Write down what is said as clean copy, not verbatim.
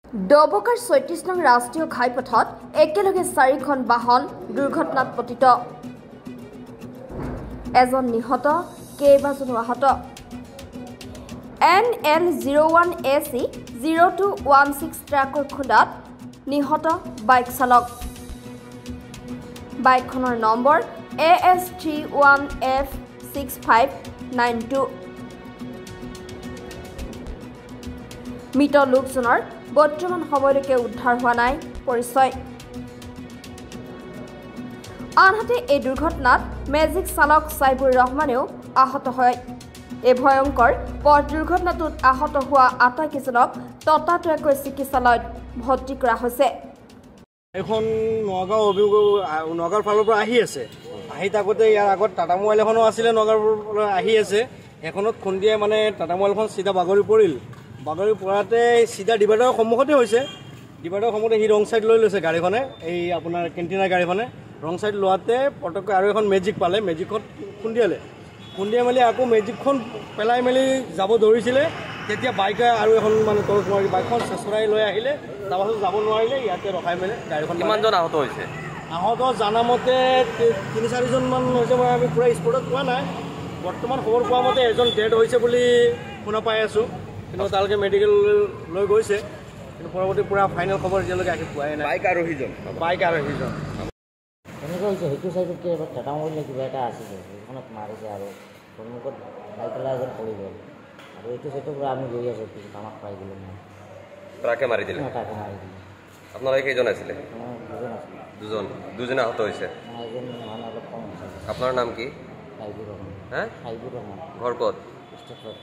ডবকাৰ ৩৬ নং ৰাষ্ট্ৰীয় ঘাইপথত একেলগে ৪খন বাহন দুৰ্ঘটনাত পতিত, এজন নিহত, কেইবাজনো আহত। NL01AC 0216 ট্ৰাকৰ খুন্দাত নিহত বাইক চালক। বাইকখনৰ নম্বৰ AS31F6592। মৃত লোকজনৰ বৰ্তমান সময়লৈকে উদ্ধাৰ হোৱা নাই পৰিচয়। আনহাতে এই দুৰ্ঘটনাত মেজিক চালক চাইবুৰ ৰহমানেও আহত হয়। এই ভয়ংকৰ পথ দুৰ্ঘটনাটোত আহত হোৱা আটাইকেইজনক ততাতৈয়াকৈ চিকিৎসালয়ত ভৰ্তি কৰা হৈছে। এখন নগাঁৱৰ ফালৰ পৰা আহি আছে, আহি থাকোঁতে ইয়াৰ আগত টাটা মোবাইল এখনো আছিলে, নগাঁৱৰ পৰা আহি আছে, সেইখনত খুন্দিয়াই মানে টাটা মোবাইলখন চিধা বাগৰি পৰিল। বাগৰি পৰাতে চিধা ডিভাইডাৰৰ সন্মুখতে হৈছে। ডিভাইডাৰৰ সন্মুখতে সি ৰং ছাইড লৈ লৈছে গাড়ীখনে, এই আপোনাৰ কেণ্টিনাৰ গাড়ীখনে ৰং ছাইড লোৱাতে পটককৈ আৰু এখন মেজিক পালে, মেজিকখন খুন্দিয়ালে। খুন্দিয়াই মেলি আকৌ মেজিকখন পেলাই মেলি যাব ধৰিছিলে, তেতিয়া বাইকে আৰু এখন মানে তলত নোৱাৰি বাইকখন চেঁচৰাই লৈ আহিলে, তাৰপাছত যাব নোৱাৰিলে, ইয়াতে ৰখাই মেলি গাড়ীখন। কিমানজন আহত হৈছে? আহত জানামতে ৩-৪জনমান হৈছে। মই আমি পূৰা স্পটত পোৱা নাই, বৰ্তমান খবৰ পোৱা মতে এজন ডেড হৈছে বুলি শুনা পাই আছোঁ, কিন্তু তালৈকে মেডিকেল লৈ গৈছে, কিন্তু পৰৱৰ্তী পূৰা ফাইনেল খবৰ এতিয়ালৈকে আহি পোৱাই নাই। বাইক আৰোহীজন এনেকুৱা হৈছে, সেইটো চাইডত এবাৰ টাটা মোবাইল কিবা এটা আছিলে, সেইখনত মাৰিছে আৰু সন্মুখত বাইকলা এজন পৰি গ'ল, আৰু এইটো চাইডৰ পৰা আমি গৈ আছোঁ, আমাক পাই গ'লো নহয়, ট্ৰাকে মাৰি দিলে। ট্ৰাকে মাৰি দিলে। আপোনালোকে কেইজন আছিলে? দুজন আছিলে। দুজনে আহত হৈছে। এজন মানুহ অলপ কম হৈছে। আপোনাৰ নাম কি? চাইবুৰ ৰহমান। হা? চাইবুৰ ৰহমান। ঘৰ ক'ত? ষ্টেটত।